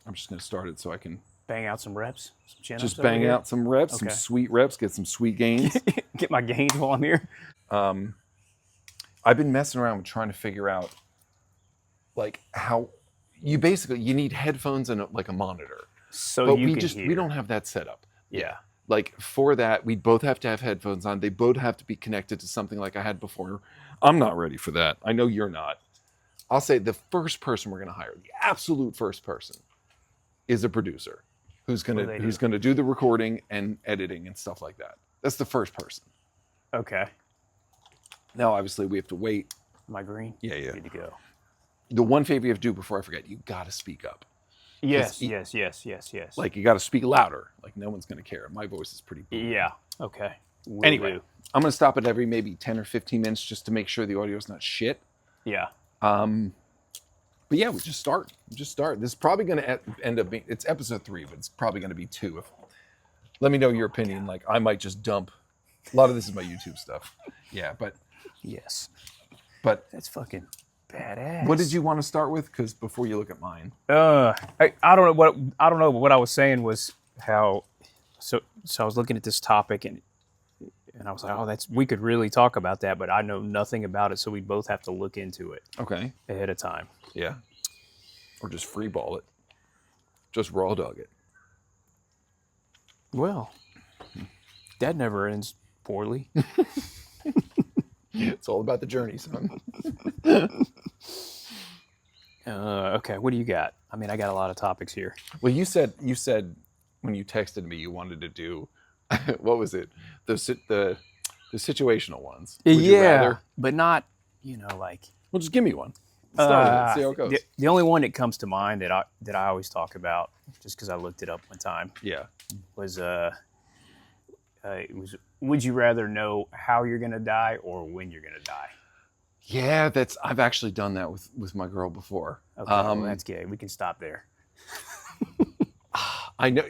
I'm just going to start it so I can Bang out some reps, some chin-ups. just bang out some reps, some Okay. sweet reps, get some sweet gains. Get my gains while I'm here. I've been messing around with trying to figure out like how you need headphones and like a monitor. So But you can hear. we don't have that set up. Yeah. Like for that, we both have to have headphones on. They both have to be connected to something like I had before. I'm not ready for that. I know you're not. I'll say the first person we're going to hire, the absolute first person, is a producer who's going to do the recording and editing and stuff like that. That's the first person. Okay. Now, obviously, we have to wait. Am I green? Yeah. Good to go. The one favor you have to do before I forget, you got to speak up. Yes. Like you got to speak louder. Like no one's going to care. My voice is pretty booming. Yeah. Okay. Anyway, I'm going to stop it every maybe 10 or 15 minutes just to make sure the audio is not shit. Yeah. But yeah, we just start. This is probably going to end up being, it's episode 3, but it's probably going to be 2. Let me know your opinion. Like I might just dump. A lot of this is my YouTube stuff. Yeah, but. Yes. But. That's fucking badass. What did you want to start with? Because before you look at mine. I don't know what I was saying was how, so I was looking at this topic and I was like, oh, we could really talk about that, but I know nothing about it, so we both have to look into it. Okay. Ahead of time. Yeah. Or just free ball it. Just raw dog it. Well, that never ends poorly. It's all about the journey, son. Okay, what do you got? I mean, I got a lot of topics here. Well, you said when you texted me you wanted to do, what was it? The situational ones. Would you rather? But not, like. Well, just give me one. Start with it. See how it goes. The only one that comes to mind that I always talk about, just because I looked it up one time. Yeah. Was would you rather know how you're gonna die or when you're gonna die? Yeah, I've actually done that with my girl before. Okay, well, that's gay. We can stop there. I know.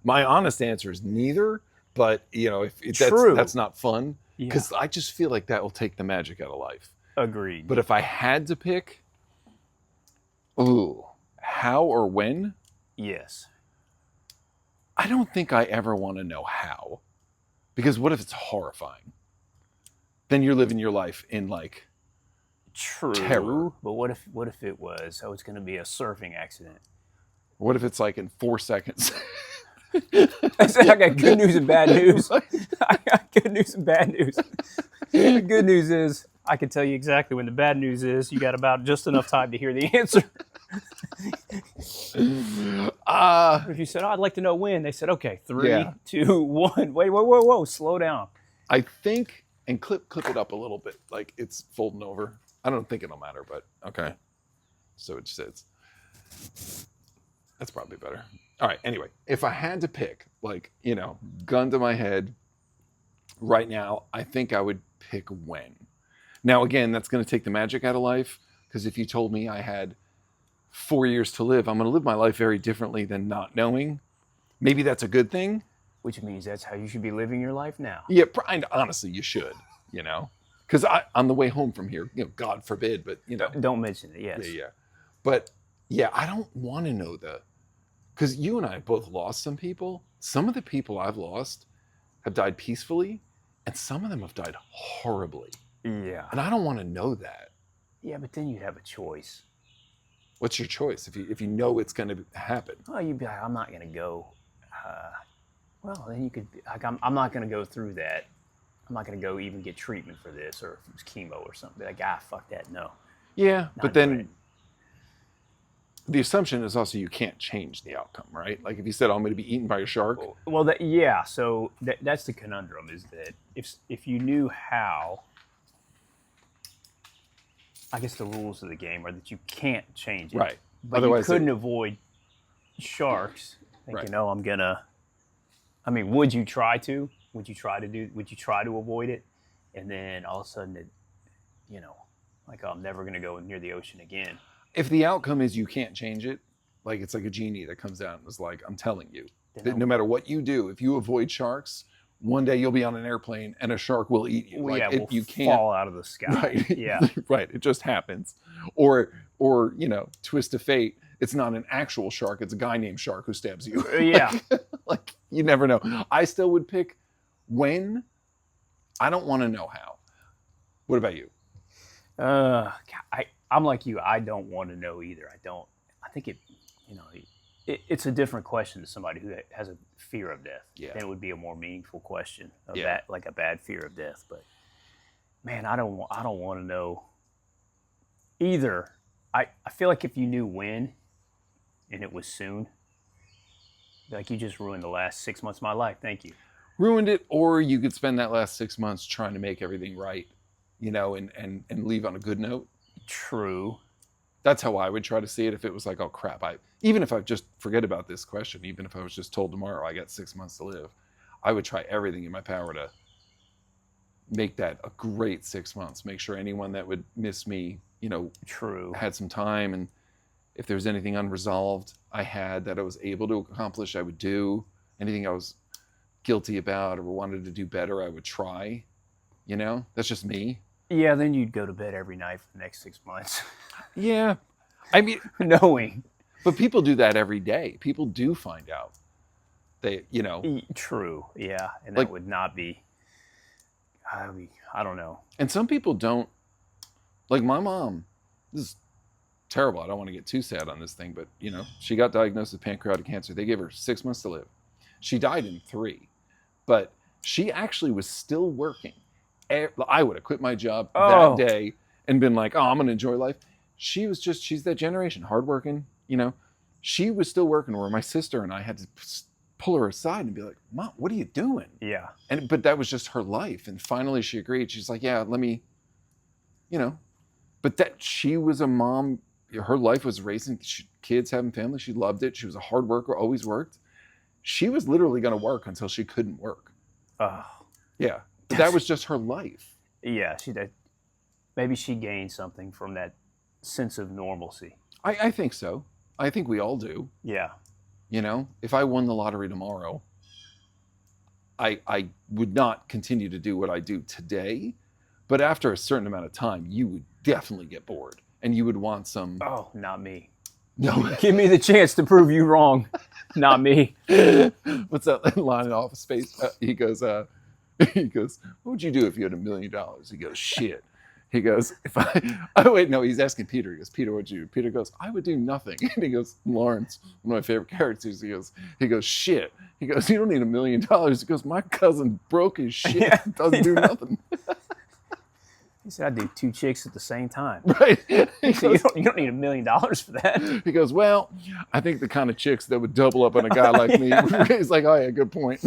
My honest answer is neither. But if that's not fun, because I just feel like that will take the magic out of life. Agreed. But if I had to pick, how or when? Yes. I don't think I ever want to know how, because what if it's horrifying? Then you're living your life in like terror. But what if it was? Oh, it's going to be a surfing accident. What if it's like in 4 seconds? I got good news and bad news. I got good news and bad news. The good news is I can tell you exactly when. The bad news is you got about just enough time to hear the answer. If you said, I'd like to know when, they said, okay, 3, 2, 1. Wait, whoa, slow down. I think, and clip it up a little bit, like it's folding over. I don't think it'll matter, but okay. So it sits. That's probably better. All right, anyway, if I had to pick, like, gun to my head, right now, I think I would pick when. Now, again, that's going to take the magic out of life, because if you told me I had 4 years to live, I'm going to live my life very differently than not knowing. Maybe that's a good thing. Which means that's how you should be living your life now. Yeah, honestly, you should, Because on the way home from here, God forbid, but, Don't mention it, yes. Yeah. But, yeah, I don't want to know because you and I both lost some people. Some of the people I've lost have died peacefully, and some of them have died horribly. Yeah. And I don't want to know that. Yeah, but then you'd have a choice. What's your choice if you know it's going to happen? Well, you'd be like, I'm not going to go. Well, then you could be like, I'm not going to go through that. I'm not going to go even get treatment for this, or if it was chemo or something. Like, fuck that, no. Yeah, but then the assumption is also you can't change the outcome, right? Like if you said, I'm going to be eaten by a shark. Well, so that's the conundrum, is that if you knew how, I guess the rules of the game are that you can't change it. Right. But otherwise you couldn't avoid sharks thinking, right. Would you try to? Would you try to avoid it? And then all of a sudden I'm never going to go near the ocean again. If the outcome is you can't change it, like it's like a genie that comes out and is like, I'm telling you, that no matter what you do, if you avoid sharks, one day you'll be on an airplane and a shark will eat you. You can't fall out of the sky. Right. Yeah. Right. It just happens. Or twist of fate, it's not an actual shark. It's a guy named Shark who stabs you. Yeah. Like, you never know. I still would pick when. I don't want to know how. What about you? I'm like you. I don't want to know either. I don't. I think it's a different question to somebody who has a fear of death. Yeah. And it would be a more meaningful question of Yeah. that, like a bad fear of death. But man, I don't want to know either. I feel like if you knew when, and it was soon, like you just ruined the last 6 months of my life. Thank you. Ruined it, or you could spend that last 6 months trying to make everything right, and leave on a good note. True. That's how I would try to see it. If it was like, oh crap, even if I just forget about this question, even if I was just told tomorrow I got 6 months to live, I would try everything in my power to make that a great 6 months. Make sure anyone that would miss me, True. had some time, and if there's anything unresolved I had that I was able to accomplish, I would do. Anything I was guilty about or wanted to do better, I would try. That's just me. Yeah, then you'd go to bed every night for the next 6 months. Yeah. I mean, knowing. But people do that every day. People do find out. True. Yeah. And Like- that would not be, I don't know. And some people don't. Like my mom, this is terrible. I don't want to get too sad on this thing, but she got diagnosed with pancreatic cancer. They gave her 6 months to live. She died in 3, but she actually was still working. I would have quit my job that day and been like, oh, I'm going to enjoy life. She's that generation, hardworking, She was still working, where my sister and I had to pull her aside and be like, Mom, what are you doing? Yeah. But that was just her life. And finally she agreed. She's like, yeah, let me, but that she was a mom. Her life was raising kids, having family. She loved it. She was a hard worker, always worked. She was literally going to work until she couldn't work. Oh. Yeah. But that was just her life. Yeah, she did. Maybe she gained something from that sense of normalcy. I think so. I think we all do. Yeah. If I won the lottery tomorrow, I would not continue to do what I do today. But after a certain amount of time, you would definitely get bored. And you would want some... Oh, not me. No. Give me the chance to prove you wrong. Not me. What's that line in Office Space? He goes, what would you do if you had $1 million? He goes, shit. He goes, he's asking Peter. He goes, Peter, what'd you do? Peter goes, I would do nothing. And he goes, Lawrence, one of my favorite characters. He goes, shit. He goes, you don't need $1 million. He goes, my cousin broke his shit. Yeah. Doesn't do nothing. He said, I do 2 chicks at the same time. Right. He said, you don't need $1 million for that. He goes, well, I think the kind of chicks that would double up on a guy like me. He's like, oh yeah, good point.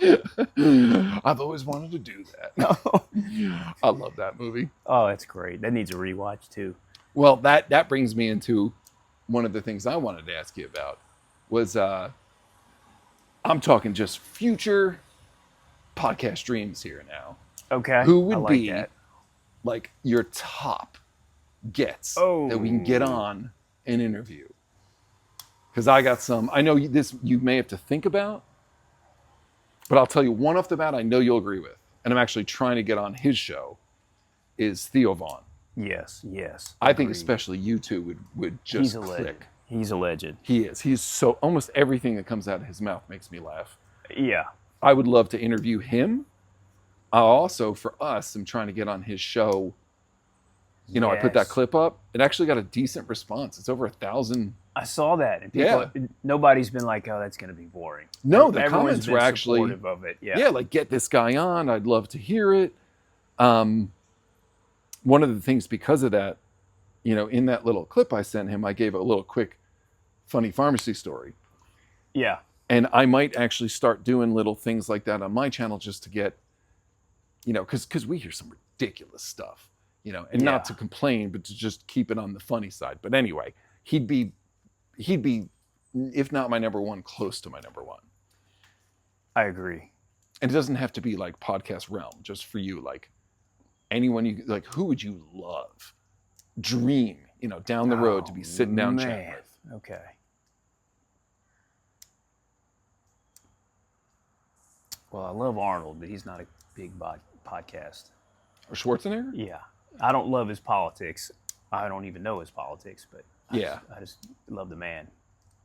I've always wanted to do that. I love that movie. Oh, that's great. That needs a rewatch too. Well, that brings me into one of the things I wanted to ask you about was I'm talking just future podcast dreams here now. Okay. Who would I like be that. like your top guests that we can get on an interview? Because I got some. I know you may have to think about, but I'll tell you one off the bat I know you'll agree with, and I'm actually trying to get on his show, is Theo Vaughn. Yes. I think Agreed. especially you two would just He's a click. legend. He's a legend. He is. He's so, almost everything that comes out of his mouth makes me laugh. Yeah. I would love to interview him. I also, for us, am trying to get on his show. I put that Yes. clip up. It actually got a decent response. It's over 1,000. I saw that, and people, nobody's been like, "Oh, that's going to be boring." No, the Everyone's comments been were actually supportive of it. yeah, like get this guy on. I'd love to hear it. One of the things because of that, in that little clip I sent him, I gave a little quick, funny pharmacy story. Yeah. And I might actually start doing little things like that on my channel just to get, because we hear some ridiculous stuff, and not to complain, but to just keep it on the funny side. But anyway, he'd be, if not my number one, close to my number one. I agree. And it doesn't have to be like podcast realm, just for you, like anyone you like, who would you love, dream, down the road to be sitting down chatting with? Okay. Well, I love Arnold, but he's not a big podcast. Or Schwarzenegger? Yeah. I don't love his politics. I don't even know his politics, but Yeah. I just love the man.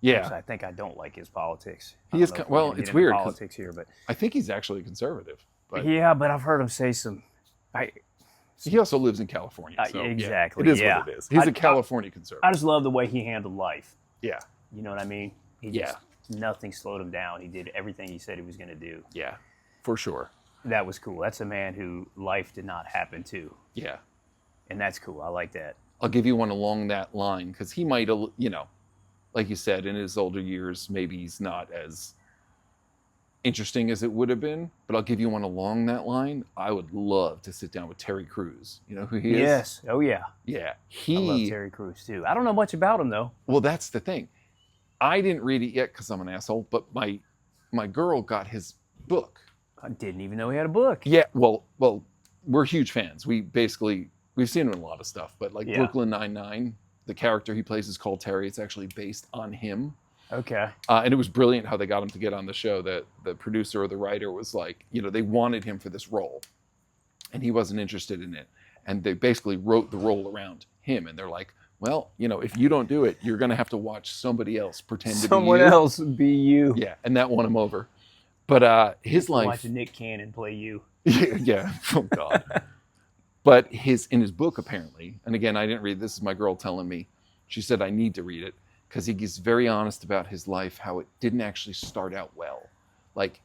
Yeah. I think I don't like his politics. He is, well, it's weird. Politics here, but I think he's actually conservative. But yeah, but I've heard him say some. he also lives in California. So exactly. Yeah, it is what it is. He's a California conservative. I just love the way he handled life. Yeah. You know what I mean? Nothing slowed him down. He did everything he said he was going to do. Yeah, for sure. That was cool. That's a man who life did not happen to. Yeah. And that's cool. I like that. I'll give you one along that line because he might, like you said, in his older years, maybe he's not as interesting as it would have been. But I'll give you one along that line. I would love to sit down with Terry Crews. You know who he is? Yes. Oh, yeah. Yeah. I love Terry Crews, too. I don't know much about him, though. Well, that's the thing. I didn't read it yet because I'm an asshole, but my girl got his book. I didn't even know he had a book. Yeah, well, we're huge fans. We've seen him in a lot of stuff, but like Brooklyn Nine-Nine, the character he plays is called Terry. It's actually based on him. Okay. And it was brilliant how they got him to get on the show. That the producer or the writer was like, they wanted him for this role, and he wasn't interested in it. And they basically wrote the role around him, and they're like, well, if you don't do it, you're going to have to watch somebody else pretend to be you. Someone else be you. Yeah, and that won him over. But his life... Watch Nick Cannon play you. Yeah, oh God. But in his book, apparently, and again, I didn't read this, is my girl telling me, she said I need to read it, because he's very honest about his life, how it didn't actually start out well. Like,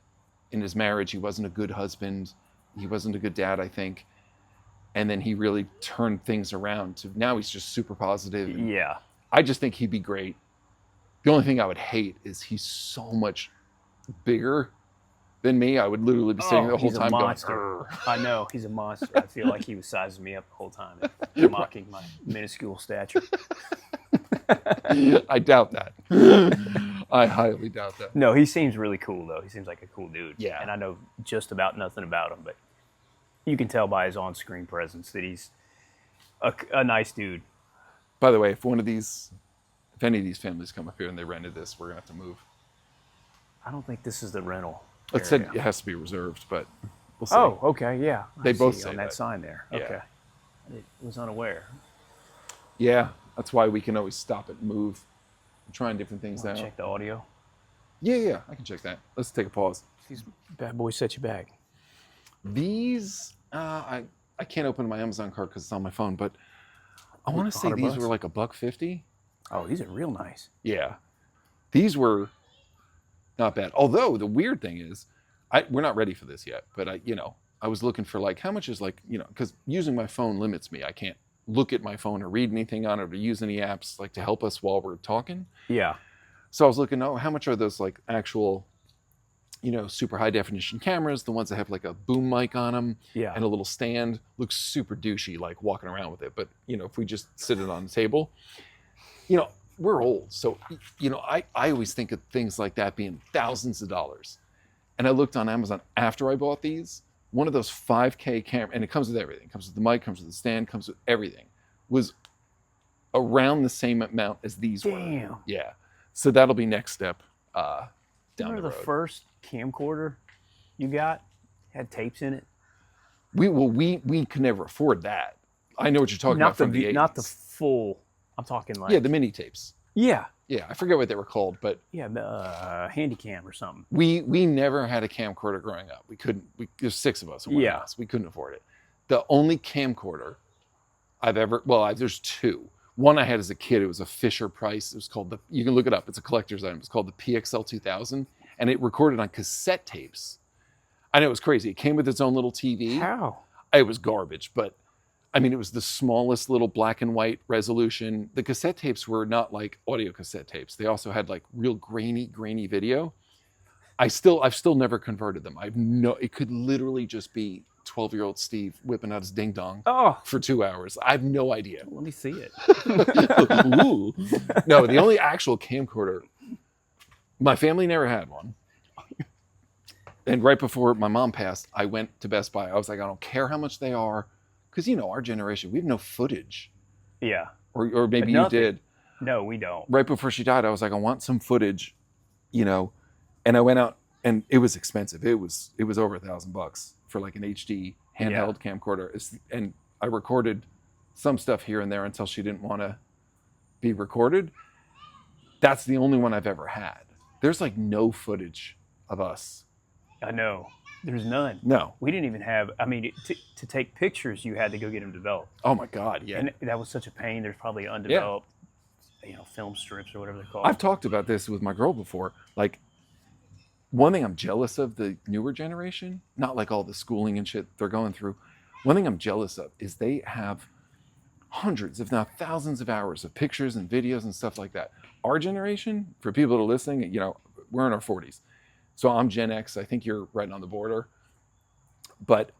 in his marriage, he wasn't a good husband, he wasn't a good dad, I think. And then he really turned things around to now he's just super positive. Yeah. I just think he'd be great. The only thing I would hate is he's so much bigger than me. I would literally be sitting the whole time going, I know, he's a monster. I feel like he was sizing me up the whole time, mocking my minuscule stature. I doubt that. I highly doubt that. No, he seems really cool, though. He seems like a cool dude. Yeah. And I know just about nothing about him, but you can tell by his on-screen presence that he's a nice dude. By the way, if any of these families come up here and they rented this, we're going to have to move. I don't think this is the rental It said it has to be reserved, but we'll see. Oh, okay, yeah. They both say on that sign there. Yeah. Okay. I was unaware. Yeah, that's why we can always stop it and move. I'm trying different things now. Check the audio. Yeah, I can check that. Let's take a pause. These bad boys set you back. These, I can't open my Amazon cart because it's on my phone, but I want to say these were like $150. Oh, these are real nice. Yeah. These were not bad. Although the weird thing is, we're not ready for this yet, but I was looking for like, how much is like, because using my phone limits me. I can't look at my phone or read anything on it or use any apps like to help us while we're talking. Yeah. So I was looking, how much are those like actual, super high definition cameras, the ones that have like a boom mic on them and a little stand, looks super douchey, like walking around with it. But, if we just sit it on the table, we're old. So, I always think of things like that being thousands of dollars. And I looked on Amazon after I bought these, one of those 5K camera, and it comes with everything. It comes with the mic, comes with the stand, comes with everything, was around the same amount as these were. Yeah. So that'll be next step down the road. Remember the first camcorder you got had tapes in it? We could never afford that. I know what you're talking about from the 80s. Not the full, I'm talking like... Yeah, the mini tapes. Yeah. Yeah, I forget what they were called, but... Yeah, Handycam or something. We never had a camcorder growing up. We couldn't, there's 6 of us in one house. We couldn't afford it. The only camcorder I've ever, there's 2. One I had as a kid, it was a Fisher Price. It was called you can look it up, it's a collector's item. It's called the PXL 2000, and it recorded on cassette tapes. I know it was crazy. It came with its own little TV. How? It was garbage, but it was the smallest little black and white resolution. The cassette tapes were not like audio cassette tapes. They also had like real grainy video. I've still never converted them. It could literally just be 12-year-old Steve whipping out his ding dong for 2 hours. I have no idea. Let me see it. Ooh. No, the only actual camcorder, my family never had one. And right before my mom passed, I went to Best Buy. I was like, I don't care how much they are. Because, our generation, we have no footage. Yeah. Or maybe you did. No, we don't. Right before she died, I was like, I want some footage, and I went out, and it was expensive. It was over $1,000 for like an HD handheld camcorder. And I recorded some stuff here and there until she didn't want to be recorded, that's the only one I've ever had. There's like no footage of us. I know. There's none. No. We didn't even have, I mean, to take pictures, you had to go get them developed. Oh my God, yeah. And that was such a pain. There's probably undeveloped, film strips or whatever they're called. I've talked about this with my girl before. Like, one thing I'm jealous of the newer generation, not like all the schooling and shit they're going through. One thing I'm jealous of is they have hundreds, if not thousands of hours of pictures and videos and stuff like that. Our generation, for people that are listening, we're in our 40s. So I'm Gen X. I think you're right on the border. But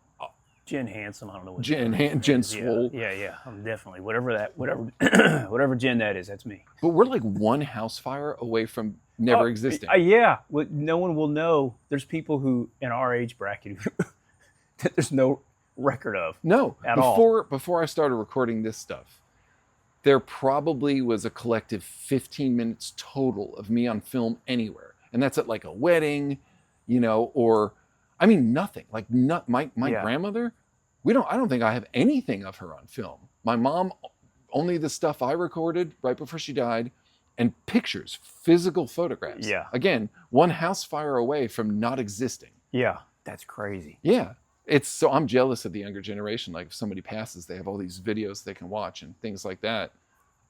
Gen Handsome, I don't know what Gen Swole. Yeah. I'm definitely whatever whatever Gen that is, that's me. But we're like one house fire away from never existing. Yeah. Well, no one will know. There's people who in our age bracket that there's no record of. No. At all. Before I started recording this stuff, there probably was a collective 15 minutes total of me on film anywhere. And that's at like a wedding, or I mean nothing. Like my grandmother, I don't think I have anything of her on film. My mom, only the stuff I recorded right before she died, and pictures, physical photographs. Yeah. Again, one house fire away from not existing. Yeah. That's crazy. Yeah. So I'm jealous of the younger generation. Like if somebody passes, they have all these videos they can watch and things like that.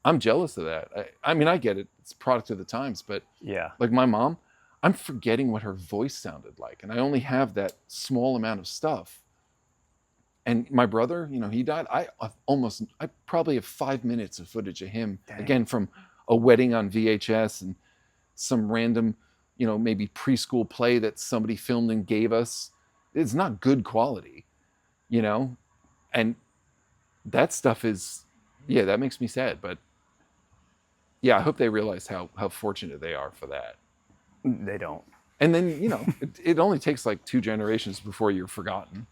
I'm jealous of that. I mean, I get it. It's a product of the times, but yeah, like my mom, I'm forgetting what her voice sounded like. And I only have that small amount of stuff. And my brother, he died. I probably have 5 minutes of footage of him. Dang. Again, from a wedding on VHS and some random, maybe preschool play that somebody filmed and gave us. It's not good quality, and that stuff is, that makes me sad. But yeah, I hope they realize how fortunate they are for that. They don't. And then, it only takes like 2 generations before you're forgotten.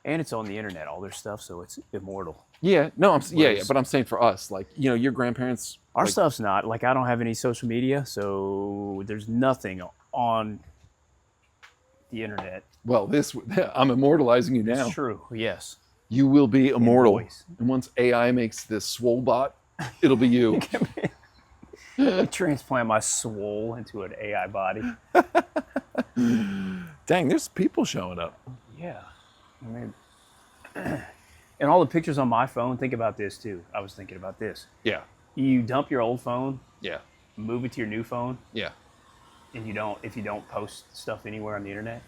And it's on the internet, all their stuff, so it's immortal. Yeah, no, but I'm saying for us, like, your grandparents. Our stuff's not. Like, I don't have any social media, so there's nothing on the internet. Well, I'm immortalizing you now. It's true, yes. You will be immortal. And once AI makes this swole bot, it'll be you. Transplant my swole into an AI body. Dang, there's people showing up. Yeah. I mean, and all the pictures on my phone, think about this too. I was thinking about this. Yeah. You dump your old phone. Yeah. Move it to your new phone. Yeah. And if you don't post stuff anywhere on the internet.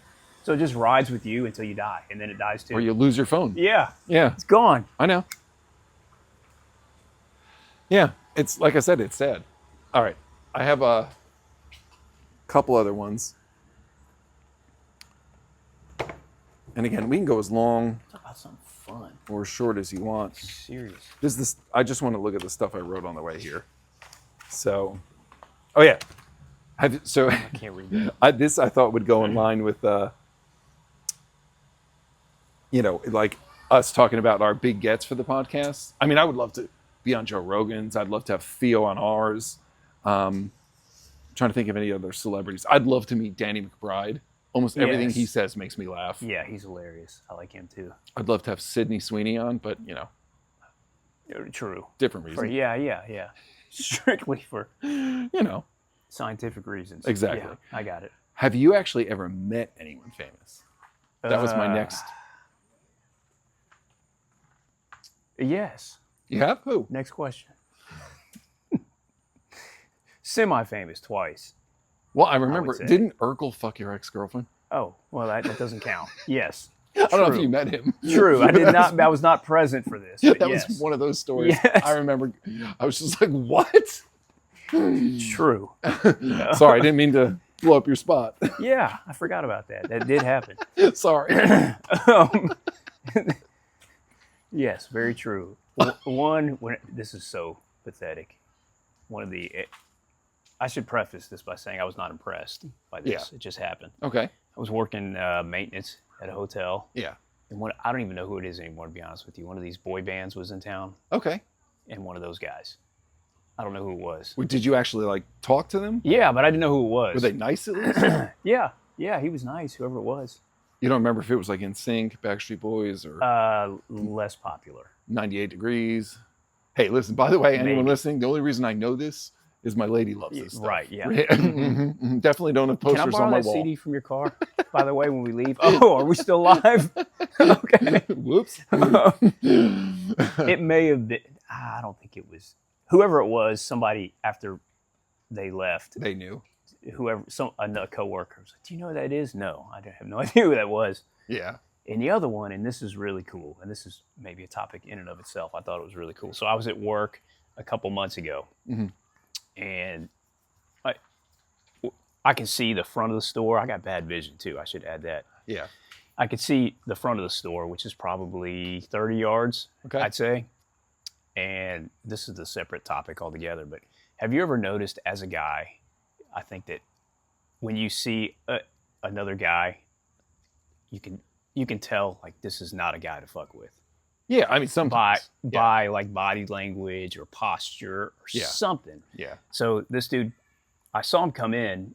So it just rides with you until you die, and then it dies too. Or you lose your phone. Yeah. Yeah. It's gone. I know. Yeah. It's, like I said, it's sad. All right. I have a couple other ones. And again, we can go as long Talk about something fun or as short as you want. Serious. I just want to look at the stuff I wrote on the way here. So, oh yeah. I can't read that. I thought would go in line with, like us talking about our big gets for the podcast. I mean, I would love to be on Joe Rogan's. I'd love to have Theo on ours. Trying to think of any other celebrities. I'd love to meet Danny McBride. Almost everything he says makes me laugh. Yeah, he's hilarious. I like him too. I'd love to have Sydney Sweeney on, but True. Different reason. Yeah. Strictly for scientific reasons. Exactly. Yeah, I got it. Have you actually ever met anyone famous? That was my next. Yes. You have? Who? Next question. Semi-famous twice. Well, I remember, didn't Urkel fuck your ex-girlfriend? Oh, well, that doesn't count. Yes. I don't know if you met him. True. I did not. I was not present for this. That was one of those stories. Yes. I remember. I was just like, what? True. Sorry, I didn't mean to blow up your spot. Yeah, I forgot about that. That did happen. Sorry. Yes, very true. This is so pathetic. I should preface this by saying I was not impressed by this. Yeah. It just happened. Okay. I was working maintenance at a hotel. Yeah. And I don't even know who it is anymore, to be honest with you. One of these boy bands was in town. Okay. And one of those guys. I don't know who it was. Did you actually talk to them? Yeah, but I didn't know who it was. Were they nice at least? Yeah, he was nice, whoever it was. You don't remember if it was like NSYNC, Backstreet Boys, or Less popular. 98 Degrees? Hey, listen, by the way, anyone Maybe. listening, the only reason I know this is my lady loves this stuff. Right, yeah. Definitely don't have Can I posters borrow on my that wall. CD from your car, by the way, when we leave? Oh, are we still live? Okay. Whoops. It may have been, I don't think it was, whoever it was, somebody after they left, They knew. whoever, a coworker was like, do you know who that is? No, I have no idea who that was. Yeah. And the other one, and this is really cool, and this is maybe a topic in and of itself. I thought it was really cool. So I was at work a couple months ago, and I can see the front of the store. I got bad vision too. I should add that. Yeah. I could see the front of the store, which is probably 30 yards, Okay. I'd say. And this is a separate topic altogether, but have you ever noticed as a guy, I think that when you see another guy, you can tell like this is not a guy to fuck with. Yeah, I mean sometimes. By like body language or posture or something. Yeah. So this dude, I saw him come in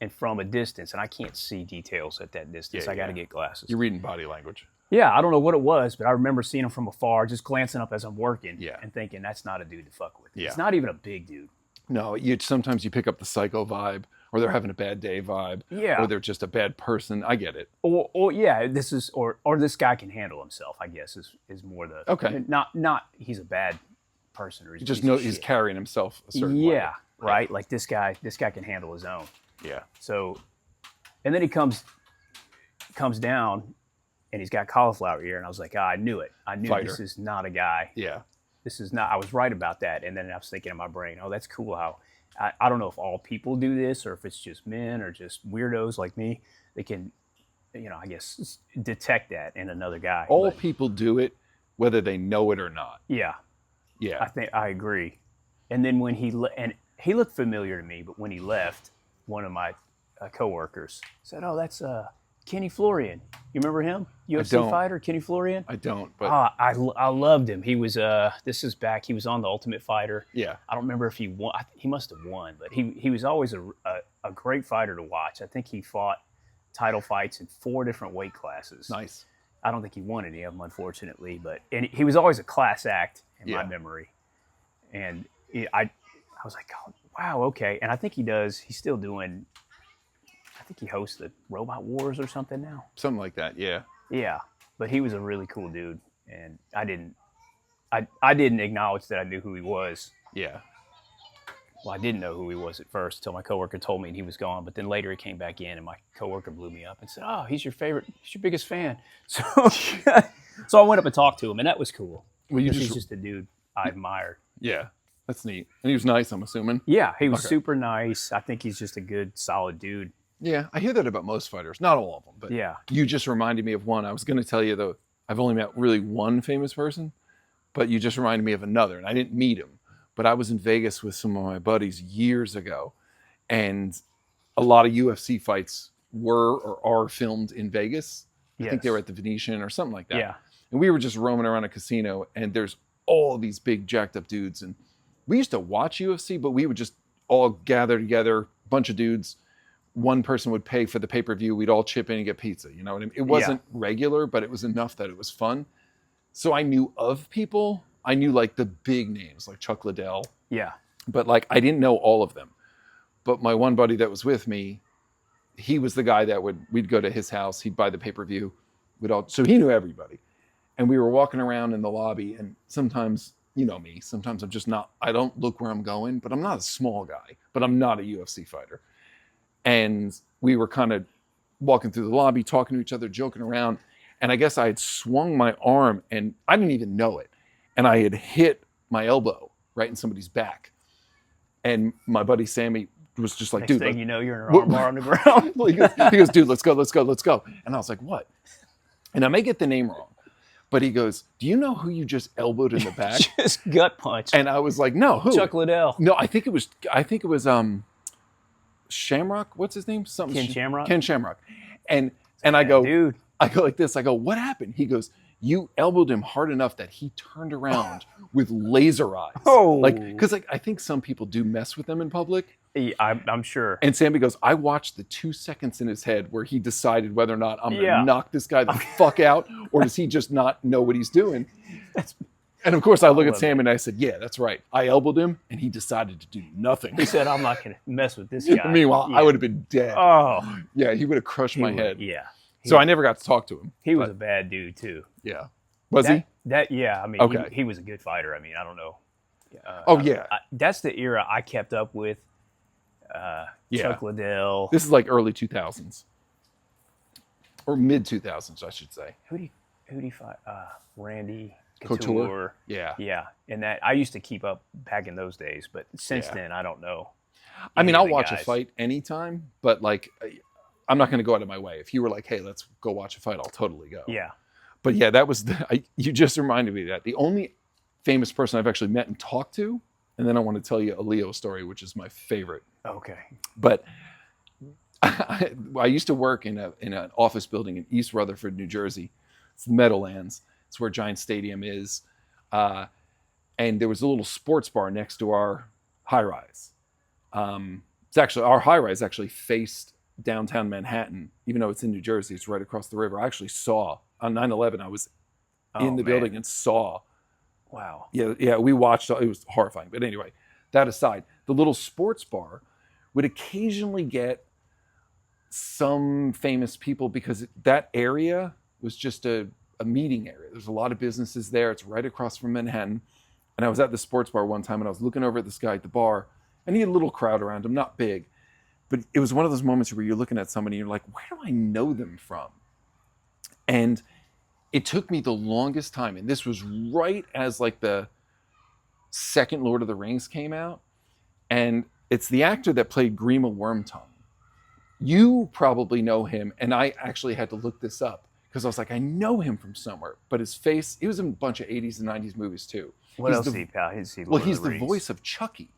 and from a distance, and I can't see details at that distance. Yeah, I got to get glasses. You're reading body language. Yeah, I don't know what it was, but I remember seeing him from afar, just glancing up as I'm working and thinking, that's not a dude to fuck with. Yeah. It's not even a big dude. No, sometimes you pick up the psycho vibe, or they're having a bad day vibe, Yeah. or they're just a bad person. I get it. Or yeah, this is or this guy can handle himself, I guess is more the Okay. Not he's a bad person or he's You just a piece know of he's shit. carrying himself a certain way. Yeah, right. Like this guy can handle his own. Yeah. So, and then he comes down, and he's got cauliflower ear, and I was like, I knew it. I knew Fighter. this is not a guy. Yeah. This is not. I was right about that, and then I was thinking in my brain, oh, that's cool. How I don't know if all people do this, or if it's just men, or just weirdos like me. They can, I guess detect that in another guy. All But, people do it, whether they know it or not. yeah, Yeah. I think I agree. And then when he looked familiar to me, but when he left, one of my coworkers said, "Oh, that's Kenny Florian. You remember him? UFC don't. fighter, Kenny Florian." I don't, but I loved him. He was this is back. He was on the Ultimate Fighter. yeah. I don't remember if he won. He must have won, but he was always a great fighter to watch. I think he fought title fights in 4 different weight classes. Nice. I don't think he won any of them, unfortunately, but he was always a class act in my memory. And I was like, oh, wow, okay. And I think he's still doing. I think he hosts the Robot Wars or something now. Something like that. Yeah. Yeah, but he was a really cool dude, and I didn't acknowledge that I knew who he was. Yeah. Well, I didn't know who he was at first until my coworker told me and he was gone. But then later he came back in, and my coworker blew me up and said, "Oh, he's your biggest fan." So, so I went up and talked to him, and that was cool. Well, He's just a dude I admired. Yeah. That's neat. And he was nice, I'm assuming. Yeah, he was Okay. super nice. I think he's just a good, solid dude. Yeah. I hear that about most fighters. Not all of them, but Yeah. you just reminded me of one. I was going to tell you, though, I've only met really one famous person, but you just reminded me of another. And I didn't meet him, but I was in Vegas with some of my buddies years ago. And a lot of UFC fights were or are filmed in Vegas. I think they were at the Venetian or something like that. Yeah. And we were just roaming around a casino, and there's all these big jacked up dudes. And we used to watch UFC, but we would just all gather together, bunch of dudes. One person would pay for the pay-per-view. We'd all chip in and get pizza. You know what I mean? It wasn't regular, but it was enough that it was fun. So I knew of people. I knew like the big names, like Chuck Liddell, Yeah. but like I didn't know all of them. But my one buddy that was with me, he was the guy that we'd go to his house. He'd buy the pay-per-view. So he knew everybody. And we were walking around in the lobby, and sometimes, you know me, sometimes I'm just not, I don't look where I'm going, but I'm not a small guy, but I'm not a UFC fighter. And we were kind of walking through the lobby, talking to each other, joking around. And I guess I had swung my arm, and I didn't even know it. And I had hit my elbow right in somebody's back. And my buddy Sammy was just like, Next dude. thing you know, you're in an arm bar on the ground. Well, he goes, dude, let's go. And I was like, what? And I may get the name wrong, but he goes, do you know who you just elbowed in the back? Just gut punch. And I was like, no, who? Chuck Liddell. No, I think it was Shamrock. What's his name? Ken Shamrock? Ken Shamrock. And I go, dude. I go like this. I go, what happened? He goes, you elbowed him hard enough that he turned around with laser eyes. Oh. Like, because like, I think some people do mess with them in public. I'm sure. And Sammy goes, I watched the 2 seconds in his head where he decided whether or not I'm going to Yeah. knock this guy the fuck out, or does he just not know what he's doing? And of course, I look at love Sam and I said, "Yeah, that's right. I elbowed him, and he decided to do nothing." He said, "I'm not going to mess with this guy." Meanwhile, Yeah. I would have been dead. Oh, Yeah, he would have crushed my would- head. Yeah. So I never got to talk to him. He was but, a bad dude too. yeah. Was that, he? That yeah. I mean, Okay. he was a good fighter. I mean, I don't know. Oh yeah. That's the era I kept up with. Yeah. Chuck Liddell. This is like early 2000s. Or mid 2000s, I should say. Who do you fight? Randy Couture. Yeah. Yeah, and that I used to keep up back in those days, but since Yeah. then I don't know. I mean, any of I'll the watch a guys. fight anytime, but like, I'm not going to go out of my way. If you were like, "Hey, let's go watch a fight," I'll totally go. Yeah. But yeah, that was you just reminded me of that. The only famous person I've actually met and talked to, and then I want to tell you a Leo story, which is my favorite. Okay. But I used to work in an office building in East Rutherford, New Jersey. It's the Meadowlands. It's where Giant Stadium is. And there was a little sports bar next to our high rise. It's actually, our high rise actually faced downtown Manhattan, even though it's in New Jersey, it's right across the river. I actually saw on 9/11, I was in the building and saw. Wow. Yeah, we watched, it was horrifying. But anyway, that aside, the little sports bar would occasionally get some famous people because that area was just a meeting area. There's a lot of businesses there. It's right across from Manhattan. And I was at the sports bar one time and I was looking over at this guy at the bar and he had a little crowd around him, not big. But it was one of those moments where you're looking at somebody and you're like, where do I know them from? And it took me the longest time. And this was right as like the second Lord of the Rings came out. And it's the actor that played Grima Wormtongue. You probably know him. And I actually had to look this up because I was like, I know him from somewhere. But his face, he was in a bunch of 80s and 90s movies too. What else did he, pal? He's the voice of Chucky.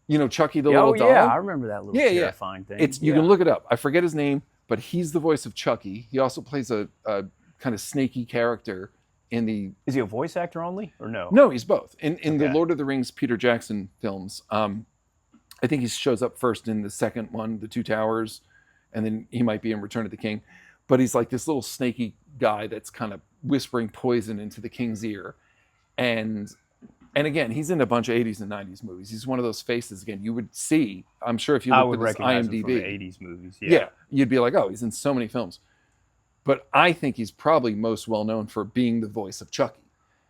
You know Chucky the Oh little doll? yeah, I remember that little terrifying thing. You can look it up. I forget his name, but he's the voice of Chucky. He also plays a kind of snaky character in the... Is he a voice actor only or no? No, he's both. In the Okay. Lord of the Rings Peter Jackson films, I think he shows up first in the second one, The Two Towers, and then he might be in Return of the King. But he's like this little snaky guy that's kind of whispering poison into the king's ear. And again, he's in a bunch of 80s and 90s movies. He's one of those faces, again, you would see, I'm sure if you I looked would at his recognize him IMDb. from the 80s movies. Yeah, you'd be like, oh, he's in so many films. But I think he's probably most well known for being the voice of Chucky.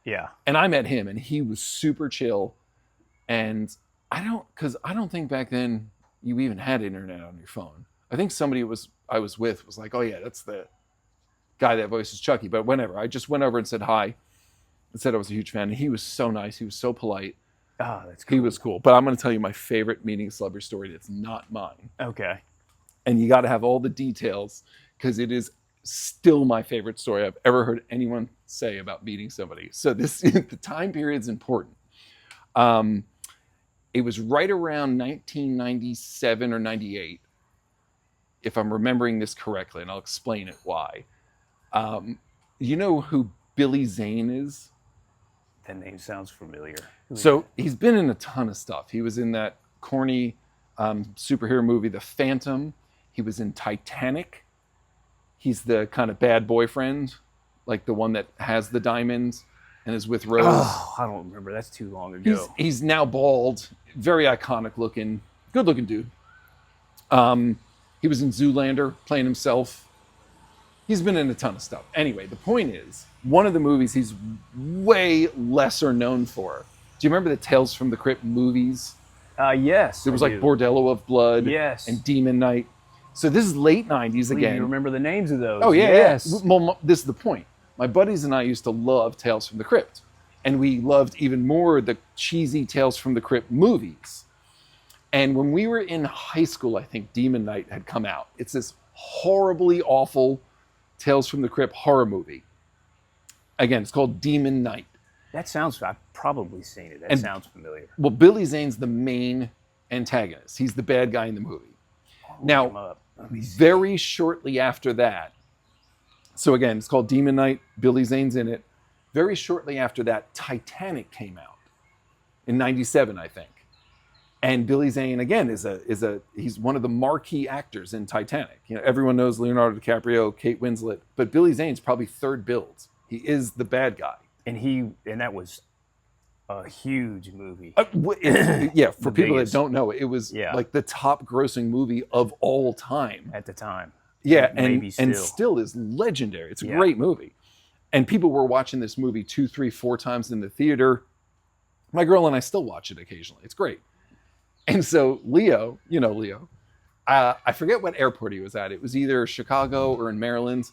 Yeah. And I met him and he was super chill. And I don't think back then you even had internet on your phone. I think somebody I was with was like, oh yeah, that's the guy that voices Chucky. But whenever, I just went over and said hi. And said I was a huge fan. And he was so nice. He was so polite. Oh, that's cool. He was cool. But I'm going to tell you my favorite meeting a celebrity story that's not mine. Okay. And you got to have all the details because it is still my favorite story I've ever heard anyone say about meeting somebody. So the time period is important. It was right around 1997 or 98, if I'm remembering this correctly, and I'll explain it why. You know who Billy Zane is? That name sounds familiar. So he's been in a ton of stuff. He was in that corny superhero movie, The Phantom. He was in Titanic. He's the kind of bad boyfriend, like the one that has the diamonds and is with Rose. Oh, I don't remember. That's too long ago. He's now bald, very iconic looking, good looking dude. He was in Zoolander playing himself. He's been in a ton of stuff. Anyway, the point is, one of the movies he's way lesser known for. Do you remember the Tales from the Crypt movies? Yes. There was like Bordello of Blood Yes. and Demon Knight. So this is late 90s again. You remember the names of those? Oh, yeah. Yes. Yeah. Well, this is the point. My buddies and I used to love Tales from the Crypt. And we loved even more the cheesy Tales from the Crypt movies. And when we were in high school, I think Demon Knight had come out. It's this horribly awful Tales from the Crypt horror movie. Again, it's called Demon Knight. I've probably seen it. That sounds familiar. Well, Billy Zane's the main antagonist. He's the bad guy in the movie. Now, very shortly after that, so again, it's called Demon Knight. Billy Zane's in it. Very shortly after that, Titanic came out in 97, I think. And Billy Zane, again, he's one of the marquee actors in Titanic. You know, everyone knows Leonardo DiCaprio, Kate Winslet, but Billy Zane's probably third billed. He is the bad guy. and that was a huge movie Yeah, for The people biggest. that don't know, it was Yeah. like the top grossing movie of all time. at the time. Yeah, Maybe and still. still is legendary. It's a Yeah. great movie. And people were watching this movie 2, 3, 4 times in the theater. My girl and I still watch it occasionally. It's great. And so Leo, you know Leo, I forget what airport he was at. It was either Chicago or in Maryland.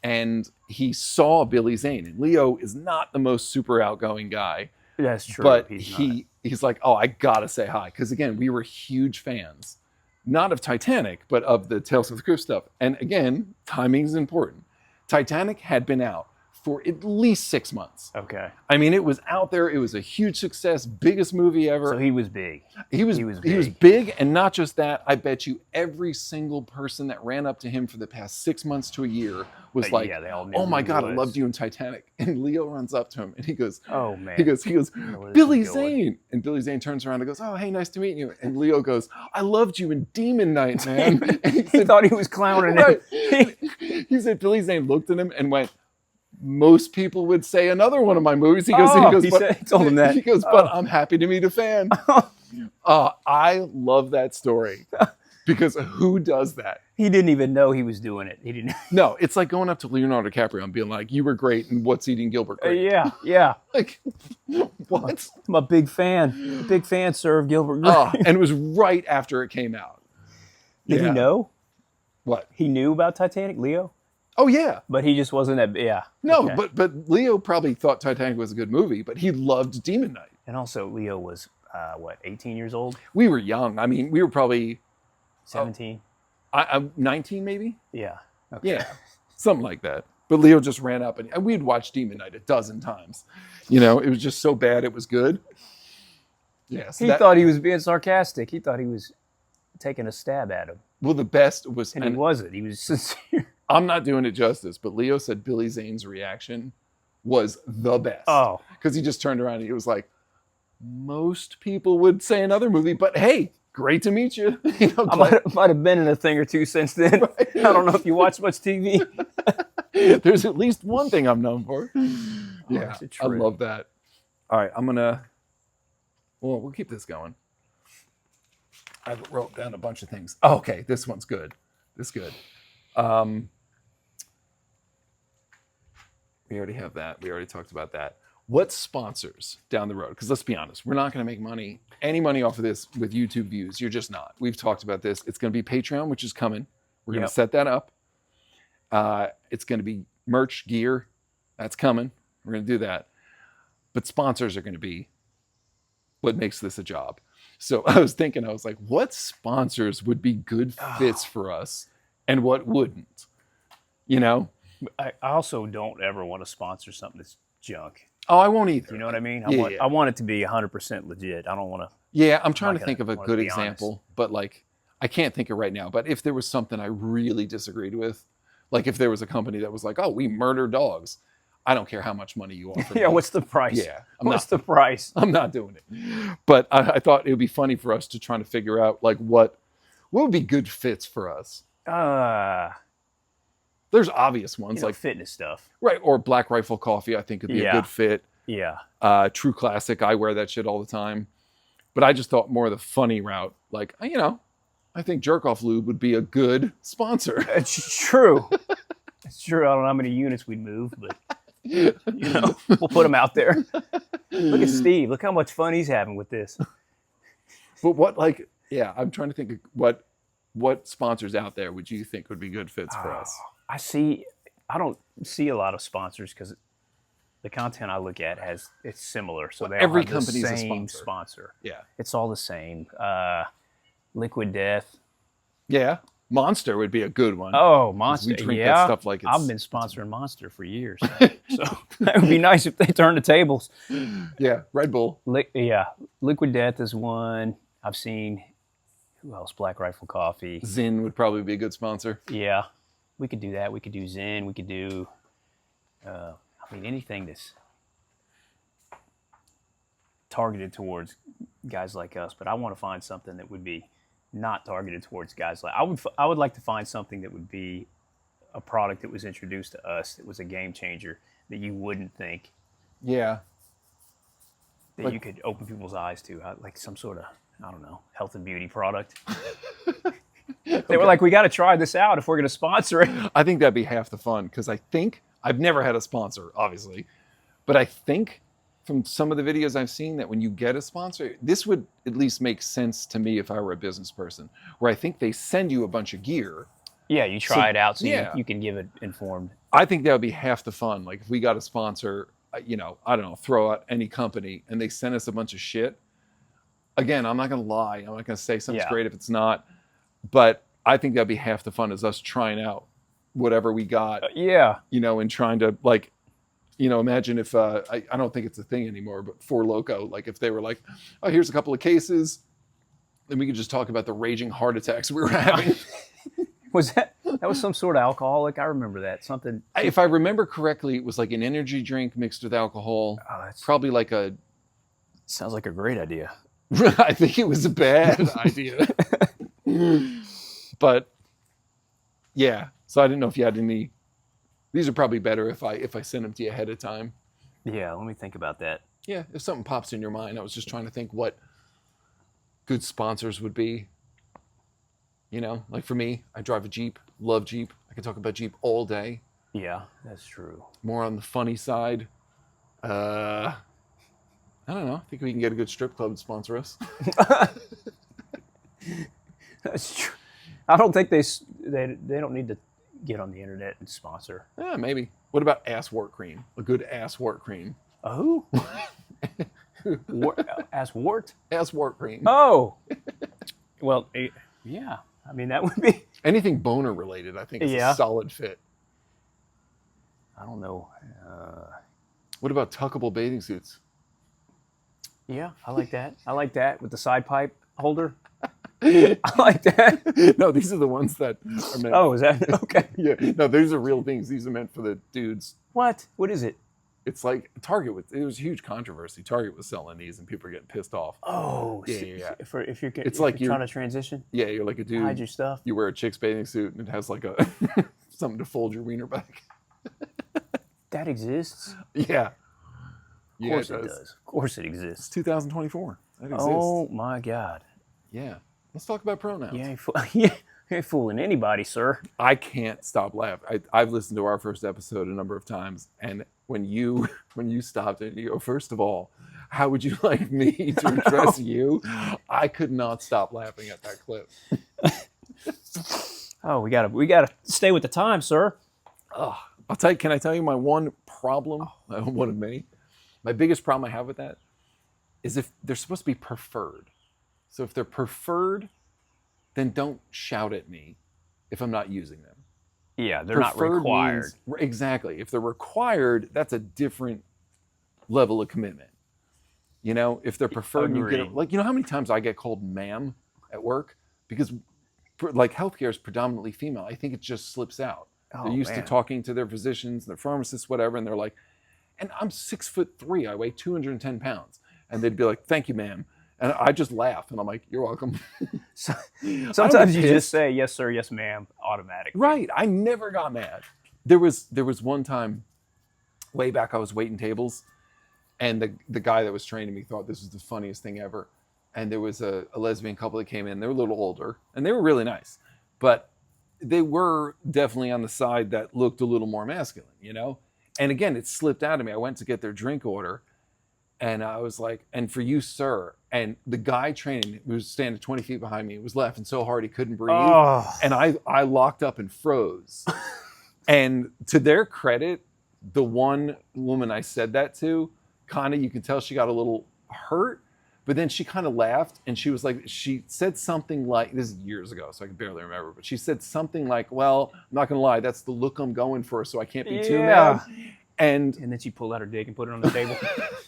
And he saw Billy Zane. And Leo is not the most super outgoing guy. That's true. But He's he's like, oh, I gotta say hi. Because again, we were huge fans. Not of Titanic, but of the Tales of the Crypt stuff. And again, timing is important. Titanic had been out for at least 6 months. not. Okay. I mean, it was out there. It was a huge success, biggest movie ever. So he was big. He was big, and not just that. I bet you every single person that ran up to him for the past 6 months to a year was like, yeah, they all knew "Oh my who he God, I was. loved you in Titanic." And Leo runs up to him and he goes, Oh man. he goes, know where this "Billy is going." Zane." And Billy Zane turns around and goes, "Oh, hey, nice to meet you." And Leo goes, "I loved you in Demon Night, man." And He thought he was clowning right. him. He said Billy Zane looked at him and went, "Most people would say another one of my movies." He goes, He "But," he told him that. he goes, "But I'm happy to meet a fan." I love that story because who does that? He didn't even know he was doing it. He didn't. No, it's like going up to Leonardo DiCaprio and being like, "You were great," and "What's Eating Gilbert great?" Yeah. Like, what? I'm a big fan. Big fan, sir, of Gilbert Grape. And it was right after it came out. Did he Yeah. know? What? He knew about Titanic, Leo? Oh yeah. But he just wasn't that. Yeah. No, Okay. but Leo probably thought Titanic was a good movie, but he loved Demon Night. And also, Leo was, 18 years old? We were young. I mean, we were probably 17? I'm 19 maybe. Yeah. Okay. Yeah, something like that. But Leo just ran up and we'd watched Demon Night a dozen times. You know, it was just so bad it was good. Yes. He thought he was being sarcastic. He thought he was taking a stab at him. Well, the best was, And he wasn't. He was sincere. I'm not doing it justice, but Leo said Billy Zane's reaction was the best. Oh. Because he just turned around and he was like, most people would say another movie, but hey, great to meet you. You know, I might have been in a thing or two since then. Right. I don't know if you watch much TV. there's at least one thing I'm known for. Yeah, that's a I trip. love that. All right, we'll keep this going. I wrote down a bunch of things. Oh, okay, this one's good. This is good. We already have that. We already talked about that. What sponsors down the road? Because let's be honest, we're not going to make any money off of this with YouTube views. You're just not. We've talked about this. It's going to be Patreon, which is coming. We're going to set that up. It's going to be merch, gear. That's coming. We're going to do that. But sponsors are going to be what makes this a job. So I was thinking, I was like, what sponsors would be good fits for us and what wouldn't? You know? I also don't ever want to sponsor something that's junk. Oh, I won't either. You know what I mean? Yeah, I want it to be 100% legit. I don't want to. Yeah, I'm trying not to think of a gonna good be example, but like, I can't think of right now. But if there was something I really disagreed with, like if there was a company that was like, oh, we murder dogs, I don't care how much money you offer. Yeah, me. what's the price? Yeah, what's the price? I'm not doing it. But I thought it would be funny for us to try to figure out like what would be good fits for us. There's obvious ones like fitness stuff. Right, or Black Rifle Coffee, I think would be a good fit. Yeah. True Classic, I wear that shit all the time. But I just thought more of the funny route. Like, you know, I think Jerk Off Lube would be a good sponsor. It's true. It's true. I don't know how many units we'd move, but you know, we'll put them out there. Look at Steve. Look how much fun he's having with this. But what, like, yeah, I'm trying to think of what sponsors out there would you think would be good fits for us? I don't see a lot of sponsors because the content I look at it's similar. So they every all have company's the a same sponsor. Yeah. It's all the same. Liquid Death. Yeah. Monster would be a good one. Oh, Monster. We drink yeah. that stuff like I've been sponsoring Monster for years. So that would be nice if they turned the tables. Yeah. Red Bull. Liquid Death is one. I've seen, who else? Black Rifle Coffee. Zin would probably be a good sponsor. Yeah. We could do that. We could do Zen. We could do, anything that's targeted towards guys like us. But I want to find something that would be not targeted towards guys like I would like to find something that would be a product that was introduced to us that was a game changer that you wouldn't think Yeah. that Like- you could open people's eyes to, like some sort of, I don't know, health and beauty product. They were like, we got to try this out if we're going to sponsor it. I think that'd be half the fun because I think I've never had a sponsor, obviously, but I think from some of the videos I've seen that when you get a sponsor, this would at least make sense to me if I were a business person, where I think they send you a bunch of gear. Yeah, you try it out so yeah. you can give it informed. I think that would be half the fun. Like if we got a sponsor, you know, I don't know, throw out any company and they send us a bunch of shit. Again, I'm not going to lie. I'm not going to say something's great if it's not. But I think that'd be half the fun is us trying out whatever we got. Yeah. You know, and trying to like, you know, imagine if, I don't think it's a thing anymore, but For Loco, like if they were like, oh, here's a couple of cases, then we could just talk about the raging heart attacks we were having. Was that was some sort of alcoholic? I remember that. Something. If I remember correctly, it was like an energy drink mixed with alcohol. Oh, that's Probably like a, sounds like a great idea. I think it was a bad idea. But yeah, so I didn't know if you had any. These are probably better if I send them to you ahead of time. Yeah, let me think about that. Yeah, if something pops in your mind, I was just trying to think what good sponsors would be. You know, like for me, I drive a Jeep, love Jeep. I can talk about Jeep all day. Yeah, that's true. More on the funny side. I don't know. I think we can get a good strip club to sponsor us. That's true. I don't think they don't need to get on the internet and sponsor. Yeah, maybe. What about ass wart cream? A good ass wart cream. Oh, ass wart. Ass wart cream. Oh, well, yeah. I mean, that would be. Anything boner related, I think, is a solid fit. I don't know. What about tuckable bathing suits? Yeah, I like that. I like that with the side pipe holder. I like that. No, these are the ones that are meant. Oh, is that okay? Yeah. No, these are real things. These are meant for the dudes. What? What is it? It's like Target. It was a huge controversy. Target was selling these, and people are getting pissed off. Oh, yeah. If you're It's like you're trying to transition, Yeah, you're like a dude. hide your stuff. You wear a chick's bathing suit, and it has like a something to fold your wiener back. That exists. Yeah. Of course it does. Of course it It's exists. 2024. That exists. Oh my God. Yeah. Let's talk about pronouns. You ain't fooling anybody, sir. I can't stop laughing. I've listened to our first episode a number of times, and when you stopped it, you go, first of all, how would you like me to address you? I could not stop laughing at that clip. Oh, we gotta stay with the time, sir. I'll tell you. Can I tell you my one problem? One of many. My biggest problem I have with that is if they're supposed to be preferred. So if they're preferred, then don't shout at me if I'm not using them. Yeah, they're not Preferred required. means- exactly. If they're required, that's a different level of commitment. You know, if they're preferred, and you Agreed. get like, you know how many times I get called ma'am at work because like healthcare is predominantly female. I think it just slips out. Oh, They're used to man. talking to their physicians, their pharmacists, whatever, and they're like, and I'm 6'3", I weigh 210 pounds, and they'd be like, "Thank you, ma'am," and I just laugh, and I'm like, "You're welcome." Sometimes you just say yes, sir, yes, ma'am, automatically. Right. I never got mad. There was one time way back I was waiting tables and the guy that was training me thought this was the funniest thing ever. And there was a lesbian couple that came in. They were a little older and they were really nice. But they were definitely on the side that looked a little more masculine, you know? And again, it slipped out of me. I went to get their drink order and I was like, "And for you, sir." And the guy training who was standing 20 feet behind me was laughing so hard he couldn't breathe. Oh. And I locked up and froze. And to their credit, the one woman I said that to, kind of, you can tell she got a little hurt, but then she kind of laughed and she was like, she said something like, this is years ago, so I can barely remember, but she said something like, "Well, I'm not going to lie, that's the look I'm going for, so I can't be too mad." And then she pulled out her dick and put it on the table.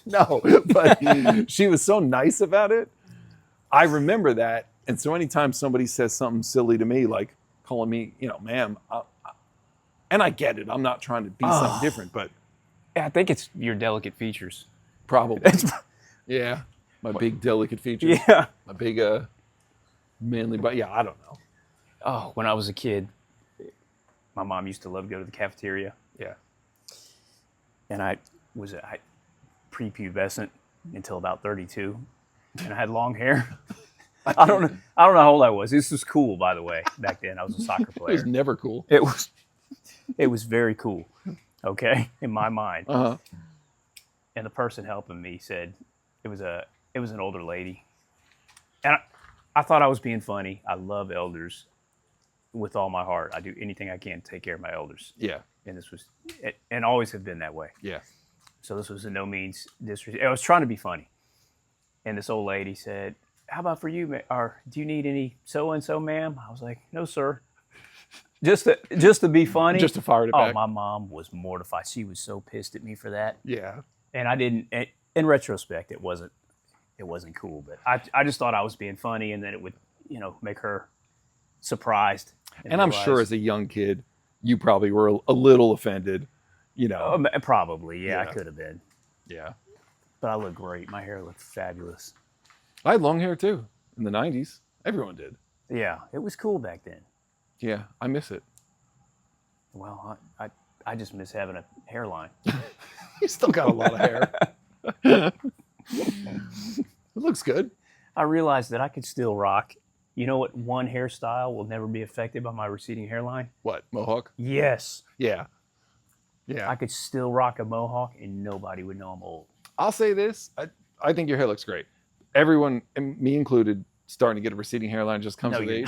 no, but she was so nice about it. I remember that. And so anytime somebody says something silly to me, like calling me, you know, ma'am, and I get it. I'm not trying to be something different, but Yeah, I think it's your delicate features. probably. Yeah. My big delicate features. Yeah. My big manly, but yeah, I don't know. Oh, when I was a kid, my mom used to love to go to the cafeteria. Yeah. And prepubescent until about 32, and I had long hair. I don't know how old I was. This was cool, by the way. Back then, I was a soccer It was player. never cool. It was very cool. Okay, in my mind. Uh-huh. And the person helping me said it was an older lady, and I thought I was being funny. I love elders with all my heart. I do anything I can to take care of my elders. Yeah. And this was, and always have been that way. Yeah. So this was in no means disrespect. I was trying to be funny. And this old lady said, "How about for you, or do you need any so-and-so, ma'am?" I was like, "No, sir." Just to be funny. Just to fire it Oh, back. my mom was mortified. She was so pissed at me for that. Yeah. And I didn't, in retrospect, it wasn't cool. But I just thought I was being funny, and then it would, make her surprised. And I'm sure as a young kid, you probably were a little offended, Probably, yeah, I Yeah. could have been. Yeah. But I look great. My hair looked fabulous. I had long hair too in the 90s. Everyone did. Yeah, it was cool back then. Yeah, I miss it. Well, I just miss having a hairline. You still got a lot of hair. It looks good. I realized that I could still rock. You know what? One hairstyle will never be affected by my receding hairline. What, mohawk? Yes, Yeah. Yeah. I could still rock a mohawk, and nobody would know I'm old. I'll say this. I think your hair looks great. Everyone, and me included, starting to get a receding hairline just comes No, with you're age.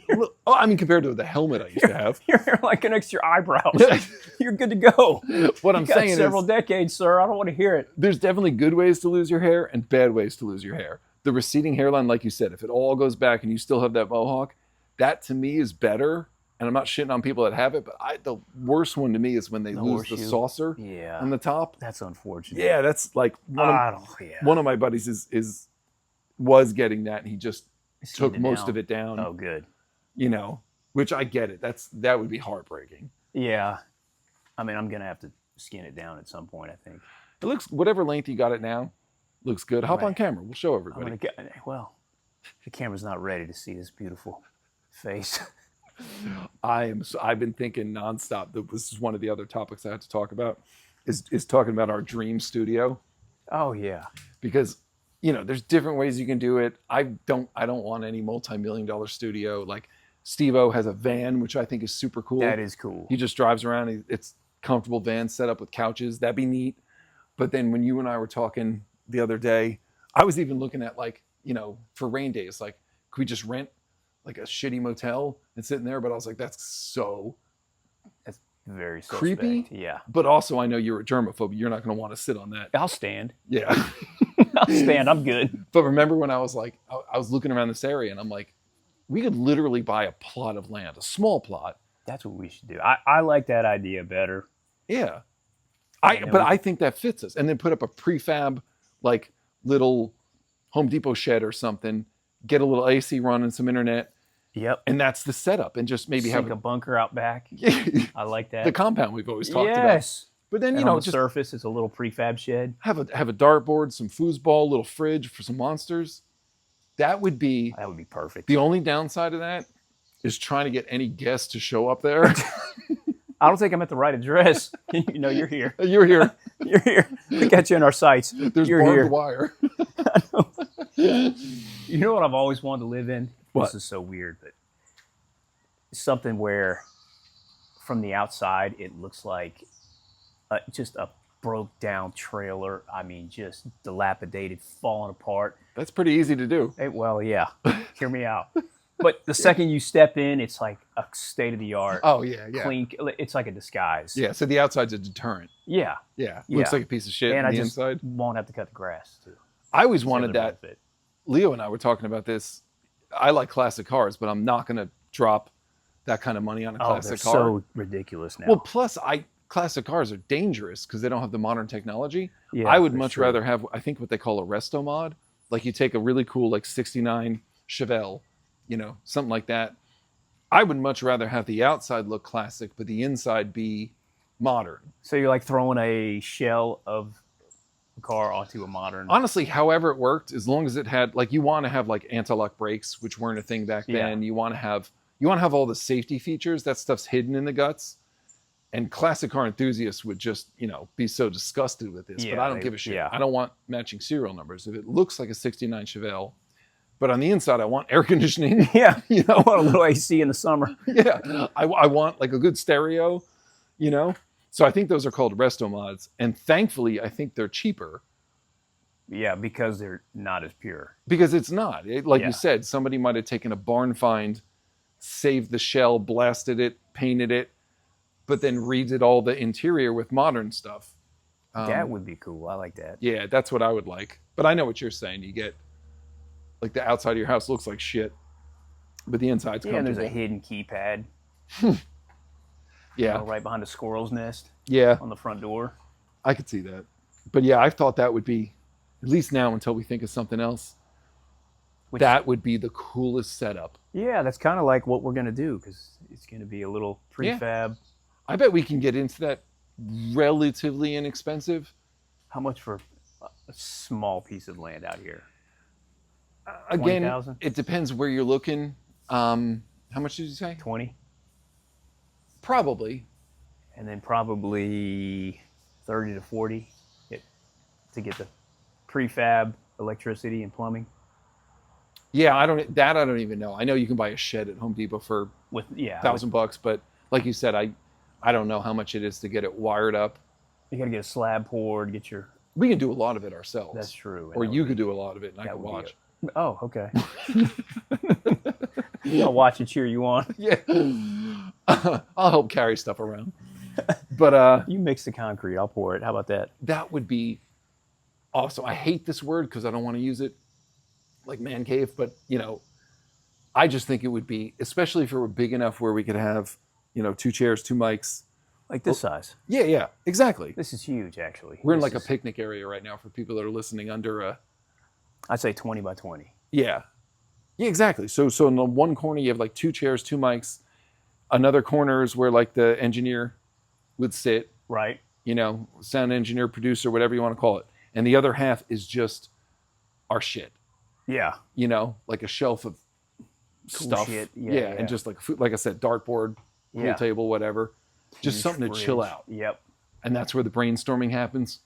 not. Oh, I mean, compared to the helmet I used to have. Your hairline connects to your eyebrows. You're good to go. What I'm You got saying several is decades, sir. I don't want to hear it. there's definitely good ways to lose your hair and bad ways to lose your hair. The receding hairline, like you said, if it all goes back and you still have that mohawk, that to me is better. And I'm not shitting on people that have it, but the worst one to me is when they lose the horseshoe. saucer Yeah, on the top. that's unfortunate. Yeah, that's like Yeah. one of my buddies was getting that, and he just took Skinned it most down. of it down. Oh, good. Which I get it. That would be heartbreaking. Yeah. I mean, I'm going to have to skin it down at some point, I think. It looks, whatever length you got it now, looks good. Hop Right. on camera. We'll show I'm everybody. going to get, well, the camera's not ready to see this beautiful face. I've been thinking nonstop. This is one of the other topics I had to talk about is talking about our dream studio, Oh, yeah. because there's different ways you can do it. I don't want any multi-million-dollar studio. Like Steve-O has a van, which I think is super cool. That is cool. He just drives around. It's comfortable van set up with couches. That'd be neat. But then when you and I were talking the other day, I was even looking at for rain days, like, could we just rent like a shitty motel and sit in there? But I was like, that's Very creepy. suspect. Yeah. But also I know you're a germaphobe. You're not going to want to sit on that. I'll stand. Yeah. I'll stand. I'm good. But remember when I was like, I was looking around this area and I'm like, we could literally buy a plot of land, a small plot. That's what we should do. I like that idea better. Yeah. And then I think that fits us. And then put up a prefab, like little Home Depot shed or something, get a little AC running, some internet, Yep. and that's the setup. And just maybe Sink have a bunker out back. the I like that. compound we've always talked about. Yes. But then, And on the just surface, it's a little prefab shed. have a dartboard, some foosball, a little fridge for some monsters. That would be That would be perfect. the only downside of that is trying to get any guests to show up there. I don't think I'm at the right address. You're here. You're here. You're here. We got you in our sights. There's You're barbed here. wire. You know what I've always wanted to live in? What? This is so weird, but something where from the outside it looks like just a broke down trailer. I mean, just dilapidated, falling apart. That's pretty easy to do. Well, yeah. Hear me out. But the second you step in, it's like a state of the art, Oh yeah, yeah. clean. It's like a disguise. Yeah, so the outside's a deterrent. Yeah. Yeah. Yeah. Looks like a piece of shit And on I the just inside. won't have to cut the grass too. I always It's the wanted other that. benefit. Leo and I were talking about this. I like classic cars, but I'm not going to drop that kind of money on a Oh, they're classic car. so ridiculous now. Well, plus classic cars are dangerous because they don't have the modern technology. Yeah, I would that's much true. rather have, I think, what they call a resto mod. Like you take a really cool like 69 Chevelle, something like that. I would much rather have the outside look classic, but the inside be modern. So you're like throwing a shell of a car onto a modern. Honestly, however it worked, as long as it had, like, you want to have like anti-lock brakes, which weren't a thing back then. Yeah. You want to have all the safety features. That stuff's hidden in the guts. And classic car enthusiasts would just, be so disgusted with this. But Yeah, I don't give a shit. yeah. I don't want matching serial numbers. If it looks like a 69 Chevelle, but on the inside, I want air conditioning. Yeah, I want a little AC in the summer. Yeah, I want like a good stereo, So I think those are called resto mods. And thankfully, I think they're cheaper. Yeah, because they're not as pure. Because it's not. Like Yeah. you said, somebody might have taken a barn find, saved the shell, blasted it, painted it, but then redid all the interior with modern stuff. That would be cool. I like that. Yeah, that's what I would like. But I know what you're saying. You get, like, the outside of your house looks like shit, but the inside's Yeah, and comfortable. there's a hidden keypad. Yeah. Right behind a squirrel's nest Yeah, on the front door. I could see that. But yeah, I thought that would be, at least now until we think of something else, that would be the coolest setup. Yeah, that's kind of like what we're going to do, because it's going to be a little prefab. I bet we can get into that relatively inexpensive. How much for a small piece of land out here? Again, 20,000? it depends where you're looking. How much did you say? 20? Probably. And then probably 30 to 40 to get the prefab electricity and plumbing. Yeah, I don't even know. I know you can buy a shed at Home Depot for $1,000, but like you said, I don't know how much it is to get it wired up. You got to get a slab poured, We can do a lot of it ourselves. That's true. Or you could do a lot of it and I could watch. Oh, okay. I'll watch and cheer you on. Yeah. I'll help carry stuff around. But you mix the concrete, I'll pour it. How about that? That would be awesome. I hate this word because I don't want to use it like man cave, but I just think it would be, especially if it were big enough where we could have, 2 chairs, 2 mics. Like this size. Yeah, exactly. This is huge, actually. We're in like a picnic area right now for people that are listening under I'd say 20 by 20. Yeah, exactly. So in the one corner you have like 2 chairs, 2 mics. Another corner is where like the engineer would sit. Right. Sound engineer, producer, whatever you want to call it. And the other half is just our shit. Yeah. Like a shelf of Cool stuff. shit. Yeah. And just like food, like I said, dartboard, pool table, whatever. Just Huge something to chill fridge. out. Yep. And that's where the brainstorming happens.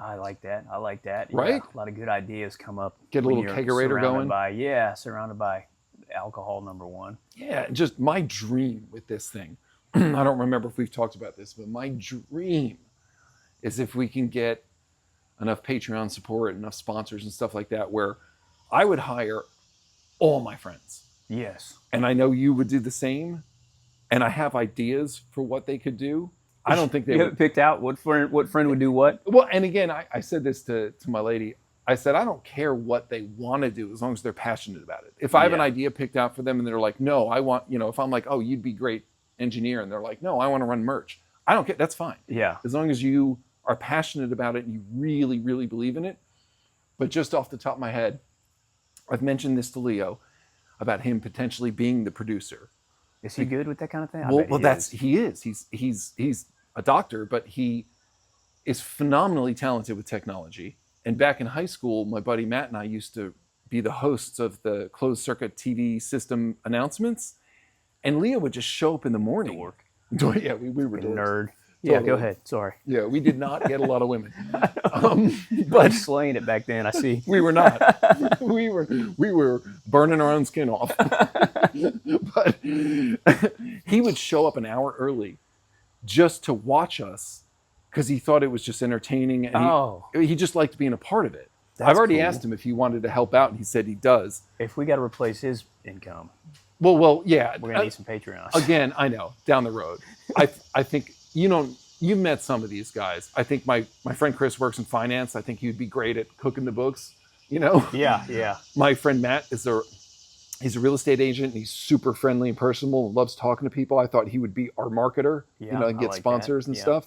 I like that. Right? Yeah, a lot of good ideas come up. Get a when little you're kegerator going. Surrounded by alcohol, number one. Yeah, just my dream with this thing. I don't remember if we've talked about this, but my dream is if we can get enough Patreon support, enough sponsors and stuff like that, where I would hire all my friends. Yes. And I know you would do the same. And I have ideas for what they could do. I don't think they You would. haven't picked out what friend would do what? Well, and again, I said this to my lady. I said, I don't care what they want to do as long as they're passionate about it. If I have an idea picked out for them and they're like, no, I want, if I'm like, oh, you'd be great engineer. And they're like, no, I want to run merch. I don't care. That's fine. Yeah. As long as you are passionate about it and you really, really believe in it. But just off the top of my head, I've mentioned this to Leo about him potentially being the producer. Is he good with that kind of thing? He is. He's a doctor, but he is phenomenally talented with technology. And back in high school, my buddy Matt and I used to be the hosts of the closed circuit TV system announcements. And Leo would just show up in the morning. Dork. Yeah, we were A dorks. nerd. Yeah, Totally. go ahead. Sorry. Yeah, we did not get a lot of women. But slaying it back then, I see. We were not. We were burning our own skin off. But he would show up an hour early just to watch us because he thought it was just entertaining, and he just liked being a part of it. I've already asked him if he wanted to help out, and he said he does. If we got to replace his income, well, yeah, we're gonna need some Patreons. Again, I know down the road. I think you've met some of these guys. I think my friend Chris works in finance. I think he'd be great at cooking the books. Yeah. My friend Matt he's a real estate agent. He's super friendly and personable and loves talking to people. I thought he would be our marketer, and get sponsors and stuff.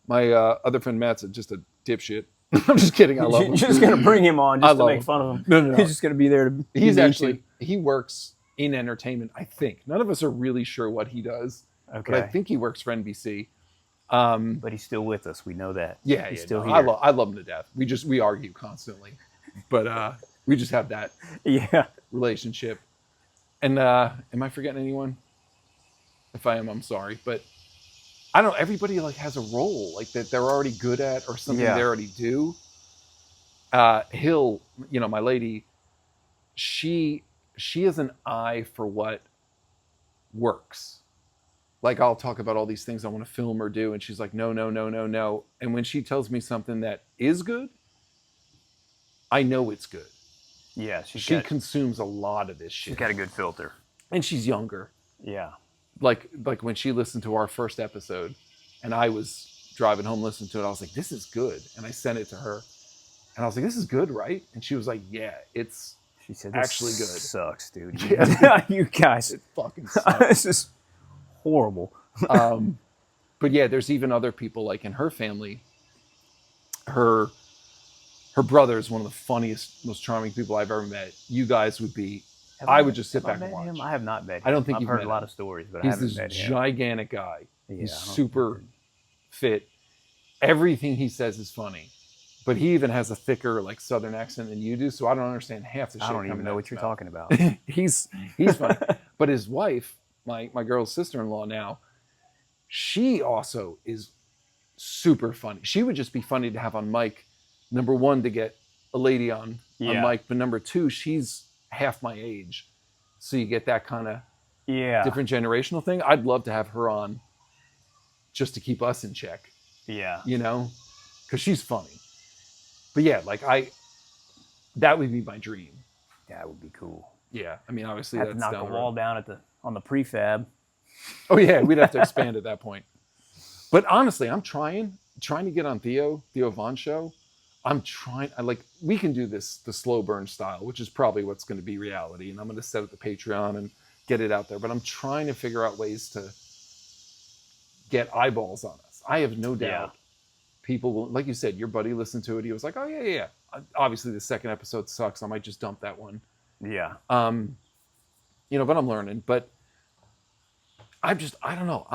My other friend Matt's just a dipshit. I'm just kidding. I love him. You're just going to bring him on just to make fun of him. No. He's just going to be there to... He works in entertainment, I think. None of us are really sure what he does. Okay. But I think he works for NBC. But he's still with us. We know that. Yeah, he's still here. I love him to death. We argue constantly. But we just have that relationship. And am I forgetting anyone? If I am, I'm sorry. But I don't know, everybody like has a role like that they're already good at or something Yeah. they already do. Hill, my lady, she has an eye for what works. Like I'll talk about all these things I want to film or do, and she's like, no, no, no, no, no. And when she tells me something that is good, I know it's good. Yeah, She consumes a lot of this she's shit, got a good filter. and she's younger. Yeah. Like when she listened to our first episode, and I was driving home listening to it, I was like, this is good, and I sent it to her, and I was like, this is good, right? And she was like, yeah, it's She said, actually "This good. sucks, dude. Yeah. You guys, It fucking sucks. this is horrible." But yeah, there's even other people like in her family. Her brother is one of the funniest, most charming people I've ever met. You guys would be. I would just sit back and watch. Him? I have not met him. I don't think I've you've heard met a lot him. of stories, but I He's haven't this met him. gigantic guy. Yeah, He's super fit. Everything he says is funny, but he even has a thicker like Southern accent than you do. So I don't understand half the shit. I don't even know what you're talking about. he's funny, but his wife, my girl's sister-in-law now, she also is super funny. She would just be funny to have on mic. Number one, to get a lady on mic, but number two, she's half my age, so you get that kind of different generational thing. I'd love to have her on just to keep us in check. Yeah. Because she's funny. But yeah, like that would be my dream. That would be cool. Yeah, I mean, obviously have that's to knock the wall down on the prefab. Oh yeah, we'd have to expand at that point. But honestly, I'm trying to get on Theo Von's show. I'm trying. We can do the slow burn style, which is probably what's going to be reality. And I'm going to set up the Patreon and get it out there. But I'm trying to figure out ways to get eyeballs on us. I have no doubt people will, like you said, your buddy listened to it. He was like, oh yeah. Obviously the second episode sucks. I might just dump that one. Yeah. But I'm learning. But I don't know.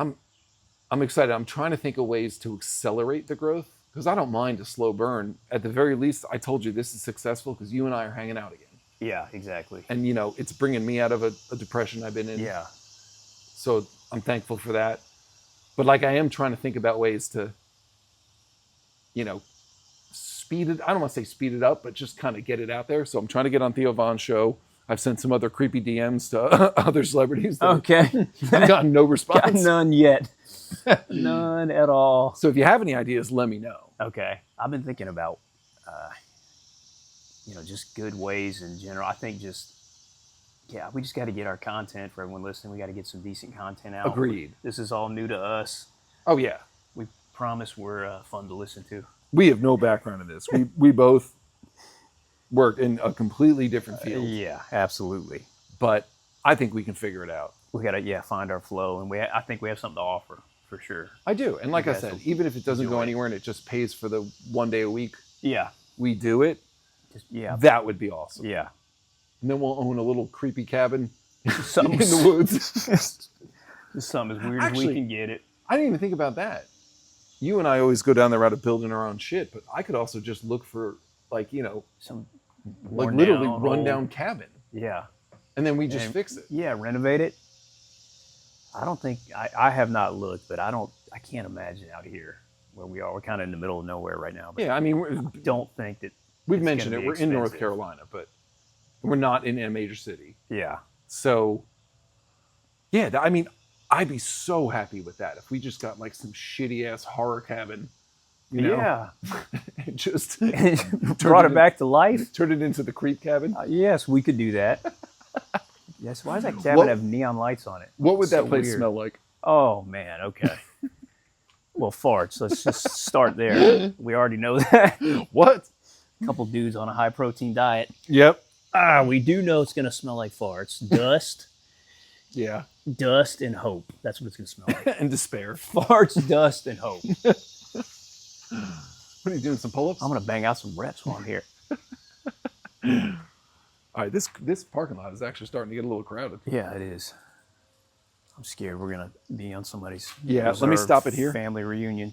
I'm excited. I'm trying to think of ways to accelerate the growth, because I don't mind a slow burn. At the very least, I told you this is successful because you and I are hanging out again. Yeah, exactly. And, it's bringing me out of a depression I've been in. Yeah. So I'm thankful for that. But I am trying to think about ways to, speed it. I don't want to say speed it up, but just kind of get it out there. So I'm trying to get on Theo Von's show. I've sent some other creepy DMs to other celebrities. Okay. I've gotten no response. Got none yet. None at all. So if you have any ideas, let me know. Okay. I've been thinking about, just good ways in general. I think we just got to get our content for everyone listening. We got to get some decent content out. Agreed. This is all new to us. Oh, yeah. We promise we're fun to listen to. We have no background in this. We both work in a completely different field. Yeah, absolutely. But I think we can figure it out. We got to find our flow, and I think we have something to offer for sure. I do. And like I said, even if it doesn't go anywhere and it just pays for the 1 day a week we do it, that would be awesome. Yeah. And then we'll own a little creepy cabin in Something the woods. Just something as weird as we can get it. I didn't even think about that. You and I always go down the route of building our own shit, but I could also just look for some literally rundown cabin. Yeah. And then we just fix it. Yeah, renovate it. I don't think I have not looked, but I can't imagine out here where we are. We're kind of in the middle of nowhere right now. Yeah, I mean, I don't think that we've mentioned it. We're in North Carolina, but we're not in a major city. Yeah. So, yeah, I mean, I'd be so happy with that if we just got some shitty ass horror cabin. Yeah. Just brought it back to life. Turn it into the creep cabin. Yes, we could do that. Yes. Why does that cabin have neon lights on it? What would that place smell like? Oh man. Okay. Well, farts. Let's just start there. We already know that. What? A couple dudes on a high protein diet. Yep. We do know it's going to smell like farts. Dust. Yeah. Dust and hope. That's what it's going to smell like. And despair. Farts, dust, and hope. What are you doing? Some pull-ups? I'm going to bang out some reps while I'm here. All right, this parking lot is actually starting to get a little crowded. Yeah, it is. I'm scared we're going to be on somebody's let me stop it here. Family reunion.